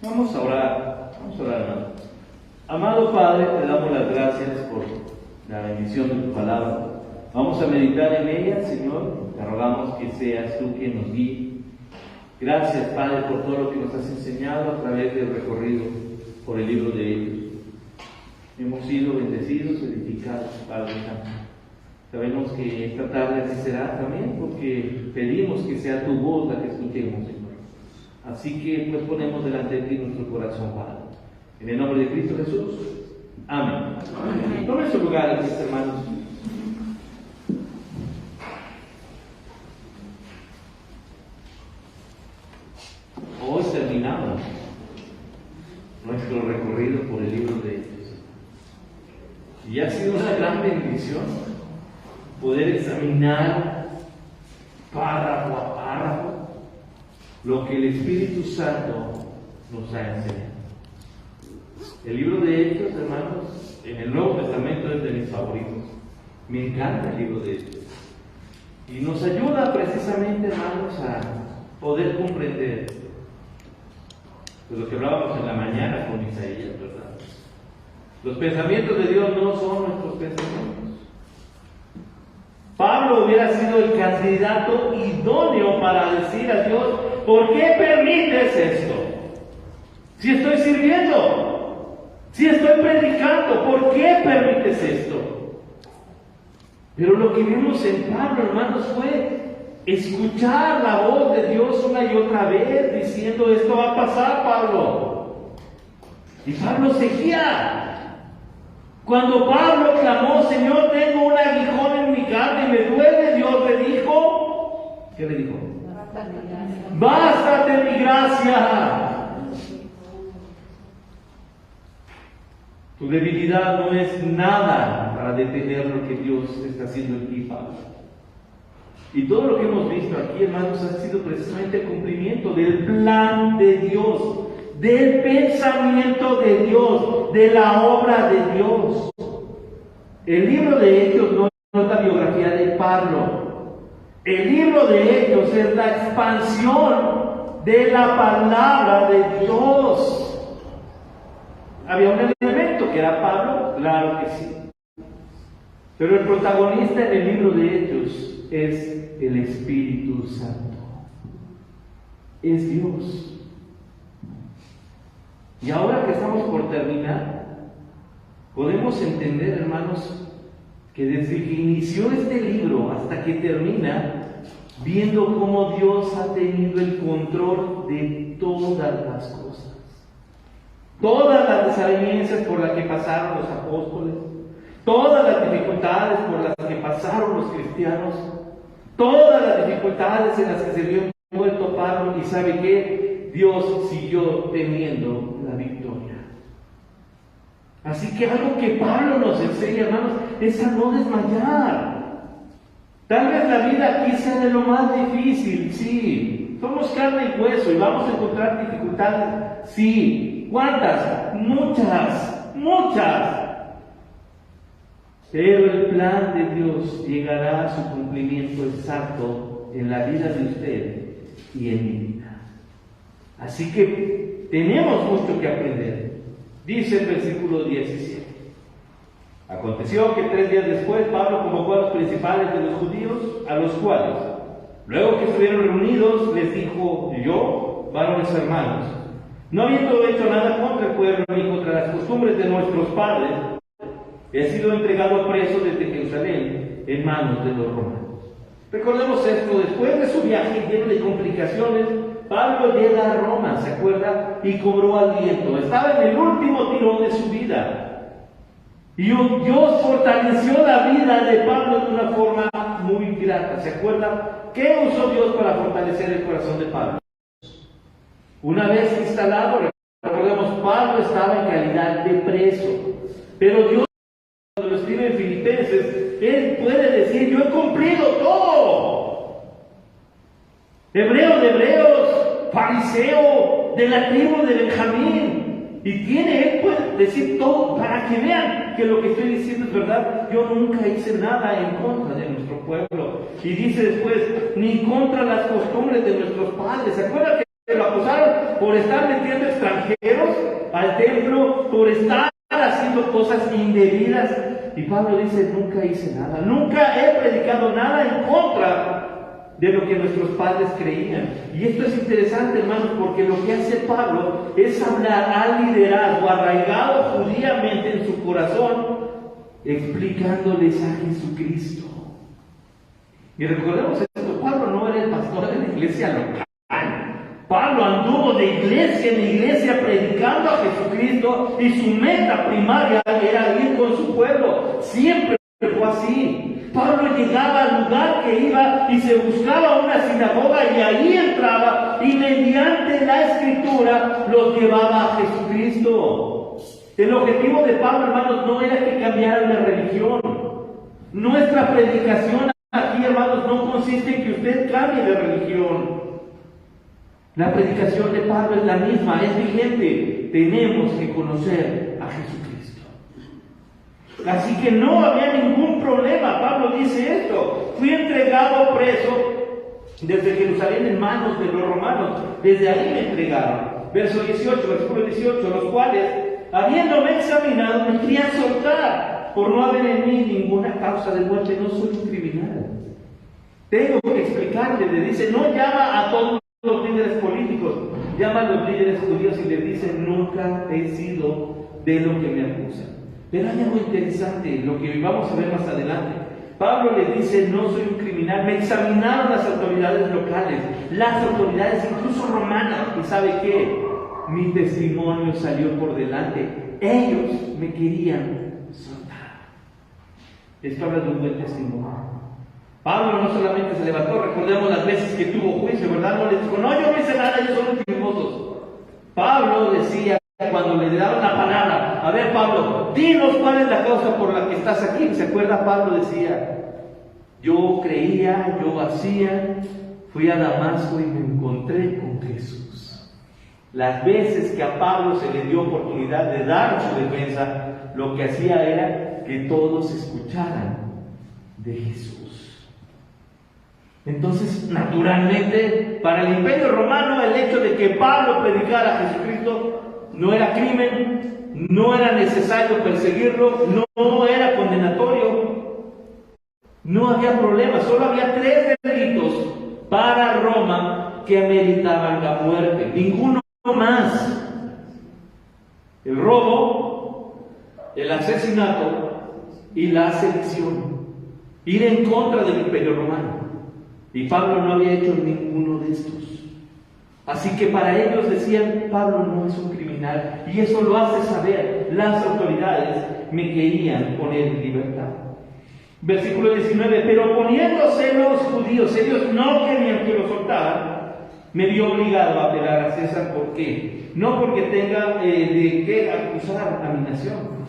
Vamos a orar, hermano. Amado Padre, te damos las gracias por la bendición de tu palabra. Vamos a meditar en ella, Señor. Te rogamos que seas tú quien nos guíe. Gracias, Padre, por todo lo que nos has enseñado a través del recorrido por el libro de Hechos. Hemos sido bendecidos, edificados, Padre Santo. Sabemos que esta tarde así será también, porque pedimos que sea tu voz la que escuchemos, Señor. Así que pues ponemos delante de ti nuestro corazón, Padre. En el nombre de Cristo Jesús. Amén. Amén. Tomen su lugar, mis hermanos. Hoy terminamos nuestro recorrido por el libro de Hechos. Y ha sido una gran bendición poder examinar párrafo a párrafo lo que el Espíritu Santo nos ha enseñado. El libro de Hechos, hermanos, en el Nuevo Testamento es de mis favoritos. Me encanta el libro de Hechos. Y nos ayuda precisamente, hermanos, a poder comprender de lo que hablábamos en la mañana con Isaías, ¿verdad? Los pensamientos de Dios no son nuestros pensamientos. Pablo hubiera sido el candidato idóneo para decir a Dios: ¿por qué permites esto? Si estoy sirviendo, si estoy predicando, ¿por qué permites esto? Pero lo que vimos en Pablo, hermanos, fue escuchar la voz de Dios una y otra vez diciendo: esto va a pasar, Pablo. Y Pablo seguía. Cuando Pablo clamó: Señor, tengo un aguijón en mi carne y me duele, Dios le dijo, ¿qué le dijo? Bástate mi gracia. Tu debilidad no es nada para detener lo que Dios está haciendo en ti, Pablo. Y todo lo que hemos visto aquí, hermanos, ha sido precisamente el cumplimiento del plan de Dios, del pensamiento de Dios, de la obra de Dios. El libro de Hechos no es la biografía de Pablo. El libro de Hechos es la expansión de la palabra de Dios. ¿Había un elemento que era Pablo? Claro que sí. Pero el protagonista en el libro de Hechos es el Espíritu Santo. Es Dios. Y ahora que estamos por terminar, podemos entender, hermanos, que desde que inició este libro hasta que termina, viendo cómo Dios ha tenido el control de todas las cosas. Todas las desavenencias por las que pasaron los apóstoles, todas las dificultades por las que pasaron los cristianos, todas las dificultades en las que se vio envuelto Pablo, y ¿sabe qué? Dios siguió teniendo la victoria. Así que algo que Pablo nos enseña, hermanos, es a no desmayar. Tal vez la vida aquí sea de lo más difícil, sí. Somos carne y hueso y vamos a encontrar dificultades, sí. ¿Cuántas? Muchas. Pero el plan de Dios llegará a su cumplimiento exacto en la vida de usted y en mi vida. Así que tenemos mucho que aprender. Dice el versículo 17. Aconteció que 3 días después Pablo convocó a los principales de los judíos, a los cuales, luego que estuvieron reunidos, les dijo: yo, varones hermanos, no habiendo hecho nada contra el pueblo ni contra las costumbres de nuestros padres, he sido entregado preso desde Jerusalén en manos de los romanos. Recordemos esto: después de su viaje lleno de complicaciones, Pablo llega a Roma, ¿se acuerda? Y cobró aliento. Estaba en el último tirón de su vida. Y Dios fortaleció la vida de Pablo de una forma muy grata. ¿Se acuerda? ¿Qué usó Dios para fortalecer el corazón de Pablo? Una vez instalado, recordemos, Pablo estaba en calidad de preso. Pero Dios, cuando lo escribe en Filipenses, él puede decir: yo he cumplido todo. Hebreo de hebreos, fariseo de la tribu de Benjamín, Y él puede decir todo para que vean que lo que estoy diciendo es verdad. Yo nunca hice nada en contra de nuestro pueblo. Y dice después, ni contra las costumbres de nuestros padres. ¿Se acuerdan que lo acusaron por estar metiendo extranjeros al templo, por estar haciendo cosas indebidas? Y Pablo dice, nunca hice nada, nunca he predicado nada en contra de lo que nuestros padres creían. Y esto es interesante, hermanos, porque lo que hace Pablo es hablar al liderazgo arraigado judíamente en su corazón, explicándoles a Jesucristo. Y recordemos esto, Pablo no era el pastor de la iglesia local. Pablo anduvo de iglesia en iglesia predicando a Jesucristo, y su meta primaria era ir con su pueblo. Siempre fue así. Pablo llegaba al lugar que iba y se buscaba una sinagoga, y ahí entraba, y mediante la escritura los llevaba a Jesucristo. El objetivo de Pablo, hermanos, no era que cambiaran de religión. Nuestra predicación aquí, hermanos, no consiste en que usted cambie de religión. La predicación de Pablo es la misma, es vigente. Tenemos que conocer a Jesucristo. Así que no había ningún problema. Pablo dice esto: fui entregado preso desde Jerusalén en manos de los romanos. Desde ahí me entregaron. Verso 18, versículo 18, los cuales, habiéndome examinado, me querían soltar por no haber en mí ninguna causa de muerte. No soy un criminal. Tengo que explicarle. Le dice, no llama a todos los líderes políticos, llama a los líderes judíos y les dice, nunca he sido de lo que me acusan. Pero hay algo interesante, lo que vamos a ver más adelante. Pablo les dice, no soy un criminal. Me examinaron las autoridades locales, las autoridades incluso romanas, y ¿sabe qué? Mi testimonio salió por delante. Ellos me querían soltar. Esto habla de un buen testimonio. Pablo no solamente se levantó, recordemos las veces que tuvo juicio, ¿verdad? No le dijo, no, yo no hice nada, ellos son los chismosos. Pablo decía, cuando le daban la palabra, a ver, Pablo, dinos cuál es la causa por la que estás aquí. ¿Se acuerda? Pablo decía, yo creía, yo hacía, fui a Damasco y me encontré con Jesús. Las veces que a Pablo se le dio oportunidad de dar su defensa, lo que hacía era que todos escucharan de Jesús. Entonces, naturalmente, para el Imperio Romano, el hecho de que Pablo predicara a Jesucristo no era crimen, no era necesario perseguirlo, no era condenatorio, no había problema. Solo había 3 delitos para Roma que ameritaban la muerte, ninguno más: el robo, el asesinato y la sedición, ir en contra del Imperio Romano. Y Pablo no había hecho ninguno de estos. Así que para ellos decían, Pablo no es un criminal. Y eso lo hace saber. Las autoridades me querían poner en libertad. Versículo 19, pero poniéndose los judíos, ellos no querían que lo soltaran, me vio obligado a apelar a César. ¿Por qué? No porque tenga de qué acusar a mi nación.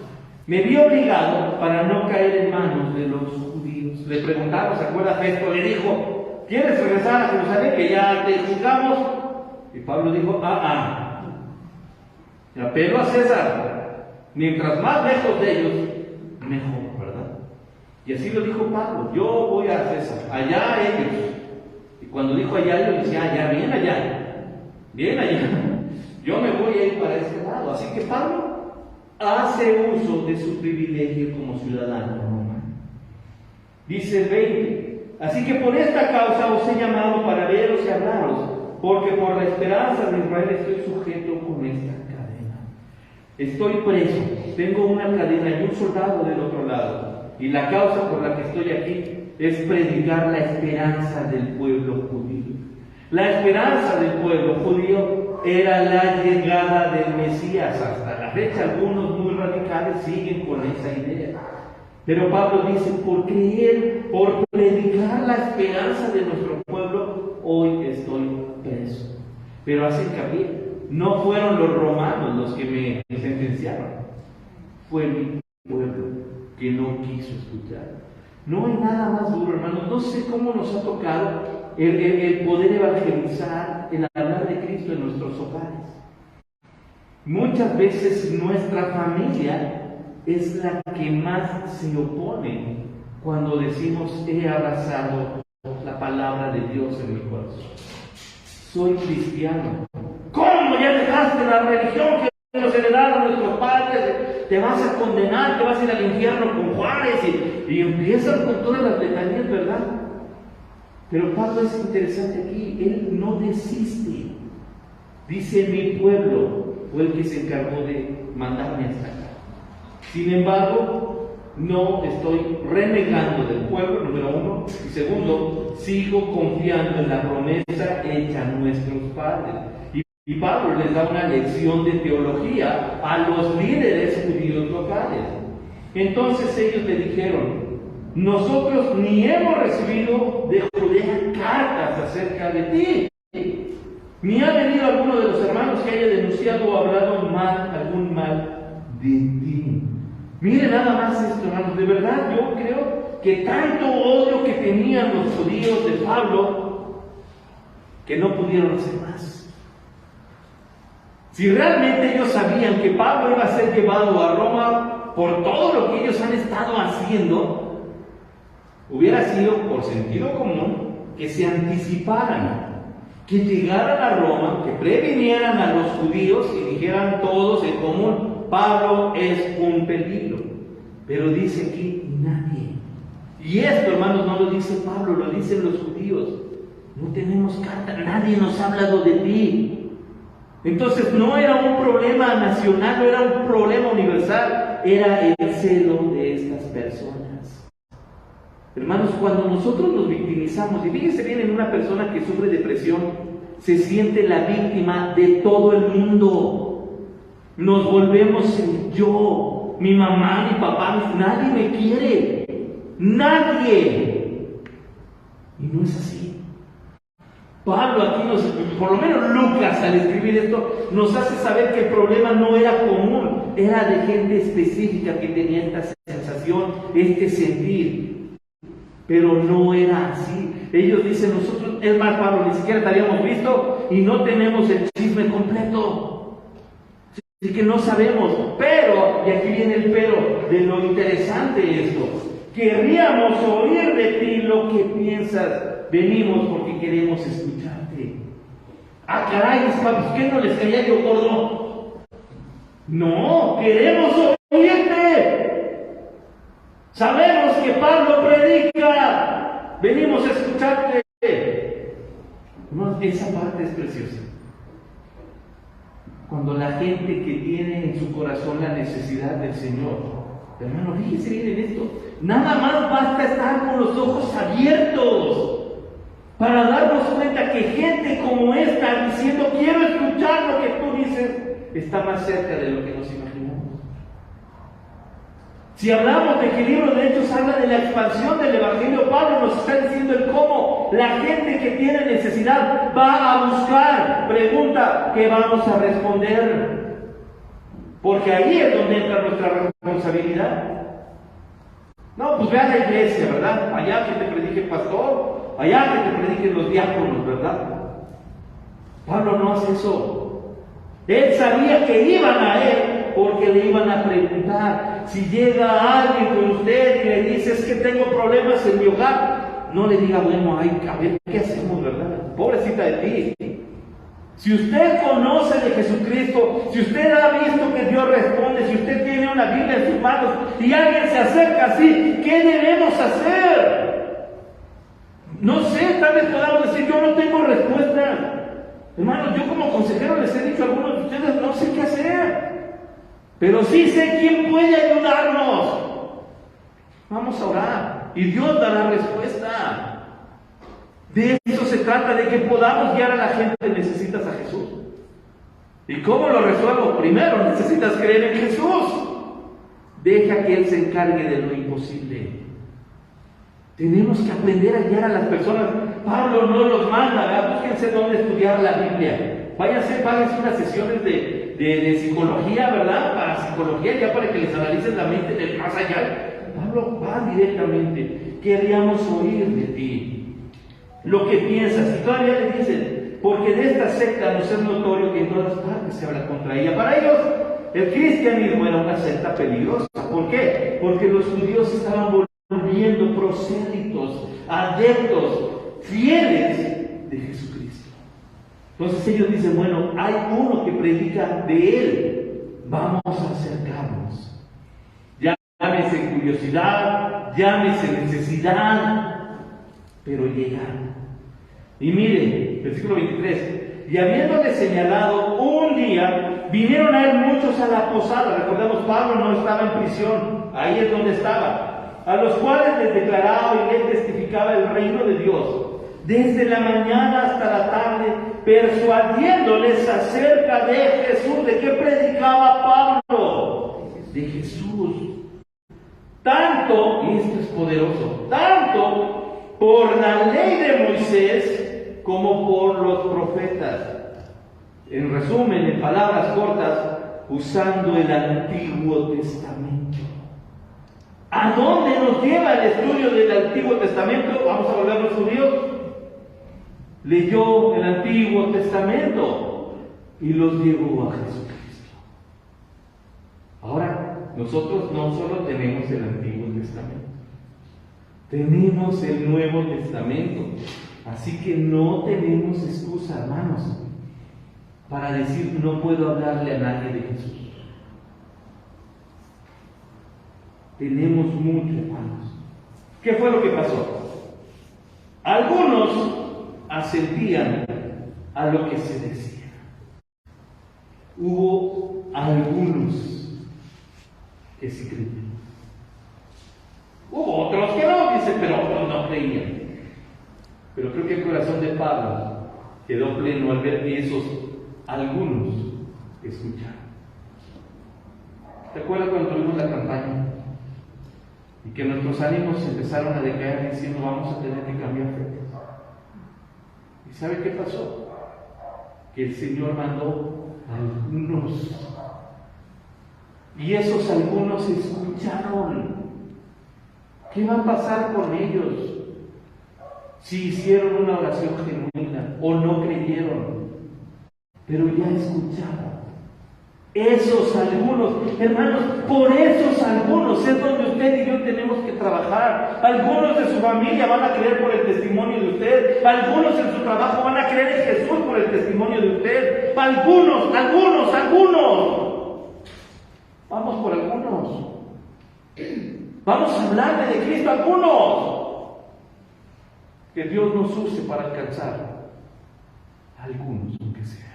Me vio obligado para no caer en manos de los judíos. Le preguntaron, ¿se acuerda? Festo le dijo, ¿quieres regresar a Jerusalén, que ya te juzgamos? Y Pablo dijo, me apelo a César. Mientras más lejos de ellos, mejor, ¿verdad? Y así lo dijo Pablo, yo voy a César, allá ellos. Y cuando dijo allá, ellos decían, allá, bien allá. Yo me voy a ir para este lado. Así que Pablo hace uso de su privilegio como ciudadano romano. Dice 20, así que por esta causa os he llamado para veros y hablaros, porque por la esperanza de Israel estoy sujeto con esta cadena. Estoy preso, tengo una cadena y un soldado del otro lado, y la causa por la que estoy aquí es predicar la esperanza del pueblo judío. La esperanza del pueblo judío era la llegada del Mesías. Hasta la fecha algunos muy radicales siguen con esa idea. Pero Pablo dice, por creer, por predicar la esperanza de nuestro pueblo, hoy estoy preso. Pero hace hincapié, no fueron los romanos los que me sentenciaron, fue mi pueblo que no quiso escuchar. No hay nada más duro, hermanos. No sé cómo nos ha tocado el poder evangelizar, el hablar de Cristo en nuestros hogares. Muchas veces nuestra familia es la que más se opone cuando decimos he abrazado la palabra de Dios en mi corazón. Soy cristiano. ¿Cómo ya dejaste la religión que nos heredaron nuestros padres? Te vas a condenar, te vas a ir al infierno con Juárez y empiezan con todas las letanías, ¿verdad? Pero Pablo es interesante aquí, él no desiste. Dice, mi pueblo fue el que se encargó de mandarme hasta acá. Sin embargo, no estoy renegando del pueblo, número uno. Y segundo, sigo confiando en la promesa hecha a nuestros padres. Y Pablo les da una lección de teología a los líderes judíos locales. Entonces ellos le dijeron, nosotros ni hemos recibido de Judea cartas acerca de ti, ni ha venido alguno de los hermanos que haya denunciado o hablado algún mal de ti. Mire nada más esto, hermanos. De verdad, yo creo que tanto odio que tenían los judíos de Pablo, que no pudieron hacer más. Si realmente ellos sabían que Pablo iba a ser llevado a Roma por todo lo que ellos han estado haciendo, hubiera sido por sentido común que se anticiparan, que llegaran a Roma, que previnieran a los judíos y dijeran todos en común, Pablo es un peligro. Pero dice aquí, nadie. Y esto, hermanos, no lo dice Pablo, lo dicen los judíos. No tenemos carta, nadie nos ha hablado de ti. Entonces no era un problema nacional, no era un problema universal, era el celo de estas personas. Hermanos, cuando nosotros nos victimizamos, y fíjense bien en una persona que sufre depresión, se siente la víctima de todo el mundo. Nos volvemos el yo, mi mamá, mi papá, nadie me quiere, nadie. Y no es así. Pablo aquí por lo menos Lucas al escribir esto, nos hace saber que el problema no era común, era de gente específica que tenía esta sensación, este sentir. Pero no era así. Ellos dicen, nosotros, es más, Pablo, ni siquiera te habíamos visto y no tenemos el chisme completo. Así que no sabemos. Pero, y aquí viene el pero, de lo interesante esto, querríamos oír de ti lo que piensas. Venimos porque queremos escucharte. Ah, caray, Pablo, ¿qué no les caía yo gordo? No, queremos oírte. Sabemos que Pablo predica, venimos a escucharte. No, esa parte es preciosa. Cuando la gente que tiene en su corazón la necesidad del Señor, hermano, fíjense bien en esto, nada más basta estar con los ojos abiertos para darnos cuenta que gente como esta, diciendo quiero escuchar lo que tú dices, está más cerca de lo que nos imaginamos. Si hablamos de que el libro de Hechos habla de la expansión del Evangelio, Pablo nos está diciendo el cómo la gente que tiene necesidad va a buscar, pregunta, ¿qué vamos a responder? Porque ahí es donde entra nuestra responsabilidad. No, pues ve a la iglesia, ¿verdad? Allá que te predique el pastor, allá que te prediquen los diáconos, ¿verdad? Pablo no hace eso. Él sabía que iban a él porque le iban a preguntar. Si llega alguien con usted y le dice, es que tengo problemas en mi hogar, no le diga, bueno, ay, a ver, ¿qué hacemos, verdad? Pobrecita de ti. Si usted conoce de Jesucristo, si usted ha visto que Dios responde, si usted tiene una Biblia en sus manos y alguien se acerca así, ¿qué debemos hacer? No sé, tal vez podamos decir, yo no tengo respuesta. Hermanos, yo como consejero les he dicho a algunos de ustedes, no sé qué hacer. Pero sí sé quién puede ayudarnos. Vamos a orar y Dios dará respuesta. De eso se trata, de que podamos guiar a la gente. Necesitas a Jesús. ¿Y cómo lo resuelvo? Primero necesitas creer en Jesús. Deja que Él se encargue de lo imposible. Tenemos que aprender a guiar a las personas. Pablo no los manda, ¿verdad? Búsquense dónde estudiar la Biblia. Váyanse unas sesiones de psicología, ¿verdad? Para psicología, ya para que les analicen la mente del más allá. Pablo va directamente. Queríamos oír de ti lo que piensas. Y todavía le dicen, porque de esta secta nos es notorio que en todas partes se habla contra ella. Para ellos, el cristianismo era una secta peligrosa. ¿Por qué? Porque los judíos estaban volviendo prosélitos, adeptos, fieles de Jesucristo. Entonces ellos dicen, bueno, hay uno que predica de Él, vamos a acercarnos. Llámese curiosidad, llámese necesidad, pero llegaron. Y miren, versículo 23, y habiéndole señalado un día, vinieron a él muchos a la posada. Recordemos, Pablo no estaba en prisión, ahí es donde estaba, a los cuales les declaraba y les testificaba el reino de Dios, desde la mañana hasta la tarde, persuadiéndoles acerca de Jesús. ¿De qué predicaba Pablo? De Jesús. Tanto, y esto es poderoso, tanto por la ley de Moisés como por los profetas. En resumen, en palabras cortas, usando el Antiguo Testamento. ¿A dónde nos lleva el estudio del Antiguo Testamento? Vamos a volver a los judíos. Leyó el Antiguo Testamento y los llevó a Jesucristo. Ahora, nosotros no solo tenemos el Antiguo Testamento, tenemos el Nuevo Testamento. Así que no tenemos excusa, hermanos, para decir no puedo hablarle a nadie de Jesús. Tenemos mucho, hermanos. ¿Qué fue lo que pasó? Algunos asentían a lo que se decía. Hubo algunos que sí creían. Hubo otros que no, dice, pero no creían. Pero creo que el corazón de Pablo quedó pleno al ver que esos algunos escucharon. ¿Te acuerdas cuando tuvimos la campaña? Y que nuestros ánimos empezaron a decaer diciendo vamos a tener que cambiar fe. ¿Y sabe qué pasó? Que el Señor mandó a algunos. Y esos algunos escucharon. ¿Qué va a pasar con ellos? Si hicieron una oración genuina o no creyeron, pero ya escucharon. Esos algunos, hermanos, por esos algunos es donde usted y yo tenemos que trabajar. Algunos de su familia van a creer por el testimonio de usted. Algunos en su trabajo van a creer en Jesús por el testimonio de usted. Algunos. Vamos por algunos. Vamos a hablarle de Cristo a algunos. Que Dios nos use para alcanzar a algunos, aunque sea.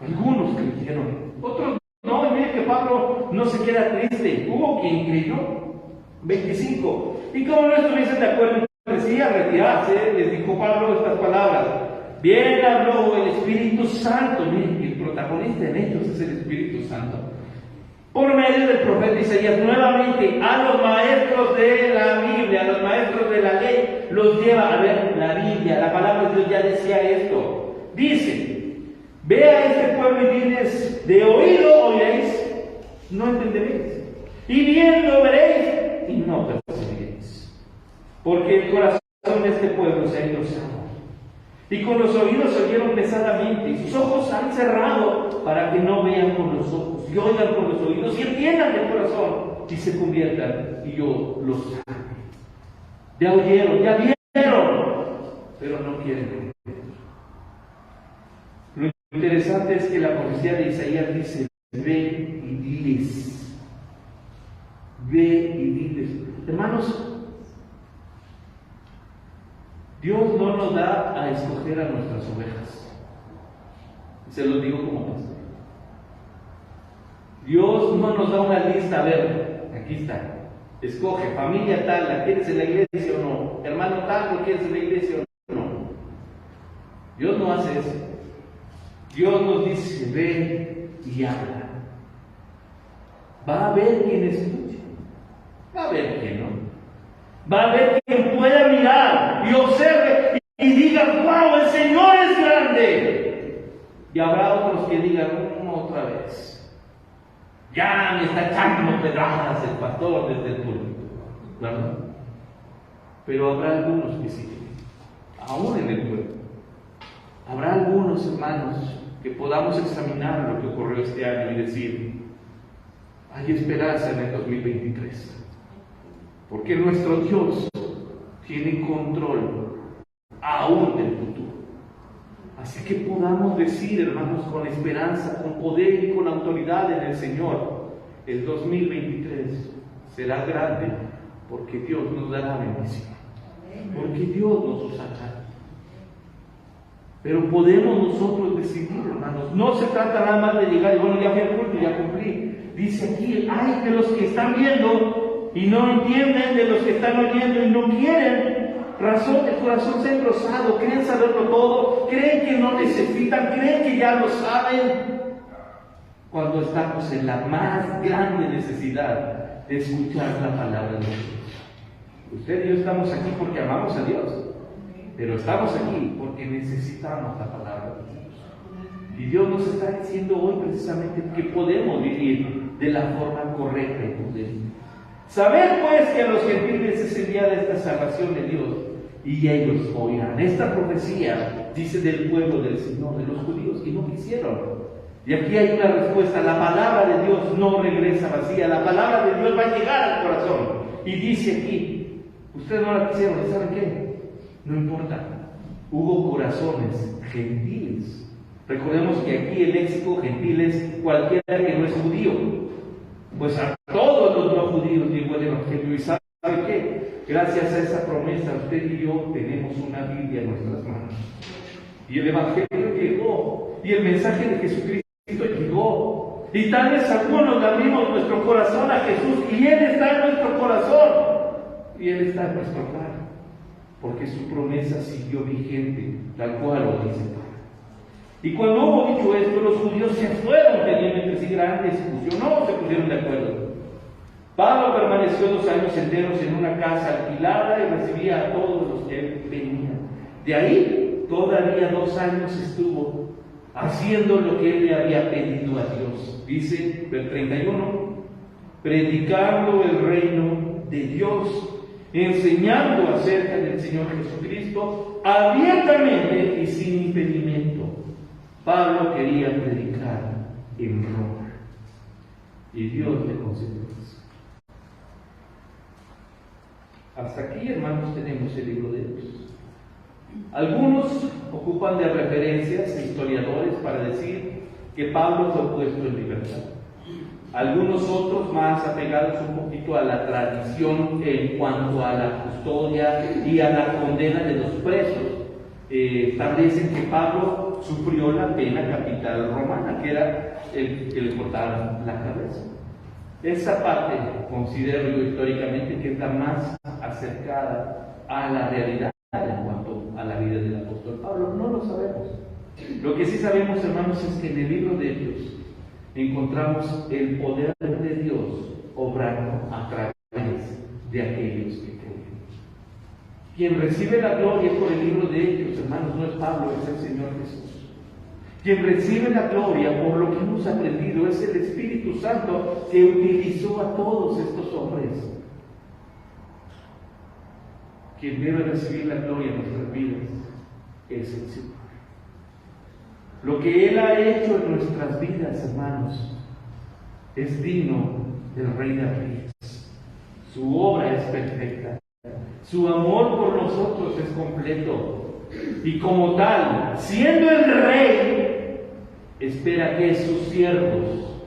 Algunos creyeron, otros no. Y miren que Pablo no se queda triste. Hubo quien creyó. 25. Y como no estuviesen de acuerdo entre sí, al retirarse, les dijo Pablo estas palabras. Bien habló el Espíritu Santo. Miren, el protagonista en Hechos es el Espíritu Santo. Por medio del profeta Isaías, nuevamente a los maestros de la Biblia, a los maestros de la ley, los lleva a ver la Biblia. La palabra de Dios ya decía esto. Dice, ve a este pueblo y diles, de oído oiréis, no entenderéis. Y viendo veréis, y no percibiréis. Porque el corazón de este pueblo se ha engrosado. Y con los oídos oyeron pesadamente, y sus ojos han cerrado para que no vean con los ojos, y oigan con los oídos, y entiendan del corazón, y se conviertan, y yo los sane. Ya oyeron, ya vieron, pero no quieren creer. Lo interesante es que la profecía de Isaías dice, ve y diles. Ve y diles. Hermanos, Dios no nos da a escoger a nuestras ovejas. Se los digo como pastor. Dios no nos da una lista, a ver, aquí está. Escoge, familia tal, ¿la quieres en la iglesia o no? Hermano tal, ¿lo quieres en la iglesia o no? Dios no hace eso. Dios nos dice, ve y habla. Va a haber quien escuche. Va a haber quien no. Va a haber quien pueda mirar y observe y diga, wow, el Señor es grande. Y habrá otros que digan, otra vez. Ya me está echando pedradas el pastor desde el púlpito, ¿verdad? Pero habrá algunos que sí, aún en el pueblo. Habrá algunos hermanos que podamos examinar lo que ocurrió este año y decir, hay esperanza en el 2023, porque nuestro Dios tiene control aún del futuro. Así que podamos decir, hermanos, con esperanza, con poder y con autoridad en el Señor, el 2023 será grande, porque Dios nos dará bendición, porque Dios nos usará. Pero podemos nosotros decidir, hermanos. No se trata nada más de llegar y bueno, ya fui al culto, ya cumplí. Dice aquí, hay de los que están viendo y no entienden, de los que están oyendo y no quieren. El corazón se ha engrosado, creen saberlo todo, creen que no necesitan, creen que ya lo saben. Cuando estamos en la más grande necesidad de escuchar la palabra de Dios. Usted y yo estamos aquí porque amamos a Dios. Pero estamos aquí porque necesitamos la palabra de Dios. Y Dios nos está diciendo hoy precisamente que podemos vivir de la forma correcta y prudente. Saber pues que a los gentiles es enviada esta salvación de Dios y ellos oirán. Esta profecía dice del pueblo del Señor, de los judíos que no quisieron. Y aquí hay una respuesta. La palabra de Dios no regresa vacía. La palabra de Dios va a llegar al corazón. Y dice aquí, ustedes no la quisieron, ¿y saben qué? No importa, hubo corazones gentiles. Recordemos que aquí el léxico gentil es cualquiera que no es judío. Pues a todos los no judíos llegó el Evangelio. ¿Y sabe qué? Gracias a esa promesa, usted y yo tenemos una Biblia en nuestras manos. Y el Evangelio llegó, y el mensaje de Jesucristo llegó. Y tal vez algunos le abrimos nuestro corazón a Jesús, y Él está en nuestro corazón, y Él está en nuestro hogar. Porque su promesa siguió vigente, tal cual lo dice. Y cuando hubo dicho esto, los judíos se fueron teniendo entre sí gran discusión, no se pusieron de acuerdo. Pablo permaneció 2 años enteros en una casa alquilada y recibía a todos los que venían. De ahí, todavía 2 años estuvo haciendo lo que él le había pedido a Dios. Dice, el 31, predicando el reino de Dios, enseñando acerca del Señor Jesucristo abiertamente y sin impedimento. Pablo quería predicar en Roma y Dios le concedió eso. Hasta aquí, hermanos, tenemos el libro de Hechos. Algunos ocupan de referencias historiadores para decir que Pablo fue puesto en libertad. Algunos otros, más apegados un poquito a la tradición en cuanto a la custodia y a la condena de los presos, establecen que Pablo sufrió la pena capital romana, que era el que le cortaran la cabeza. Esa parte considero yo históricamente que es la más acercada a la realidad en cuanto a la vida del apóstol Pablo. No lo sabemos. Lo que sí sabemos, hermanos, es que en el libro de Hechos encontramos el poder de Dios obrando a través de aquellos que creen. Quien recibe la gloria por el libro de Hechos, hermanos, no es Pablo, es el Señor Jesús. Quien recibe la gloria por lo que hemos aprendido es el Espíritu Santo que utilizó a todos estos hombres. Quien debe recibir la gloria en nuestras vidas es el Señor. Lo que Él ha hecho en nuestras vidas, hermanos, es digno del Rey de Reyes. Su obra es perfecta. Su amor por nosotros es completo. Y como tal, siendo el Rey, espera que sus siervos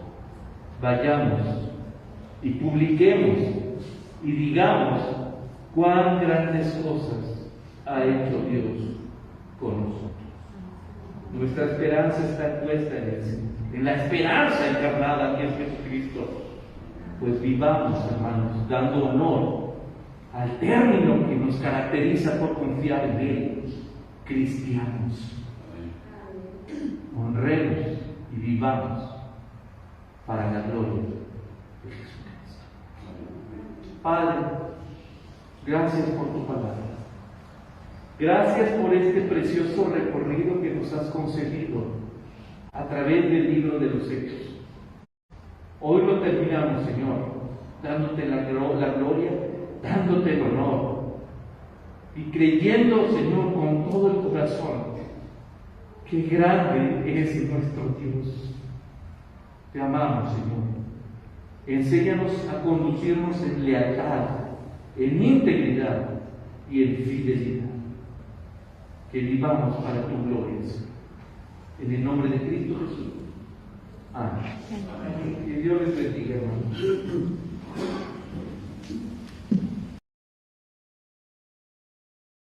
vayamos y publiquemos y digamos cuán grandes cosas ha hecho Dios con nosotros. Nuestra esperanza está puesta en el Señor, en la esperanza encarnada que es Jesucristo. Pues vivamos, hermanos, dando honor al término que nos caracteriza por confiar en Él, cristianos. Honremos y vivamos para la gloria de Jesucristo. Padre, gracias por tu palabra. Gracias por este precioso recorrido que nos has concedido a través del libro de los Hechos. Hoy lo terminamos, Señor, dándote la gloria, dándote el honor y creyendo, Señor, con todo el corazón Qué grande es nuestro Dios. Te amamos, Señor. Enséñanos a conducirnos en lealtad, en integridad y en fidelidad. Que vivamos para tu gloria, Señor. En el nombre de Cristo Jesús. Amén. Que Dios les bendiga, hermanos.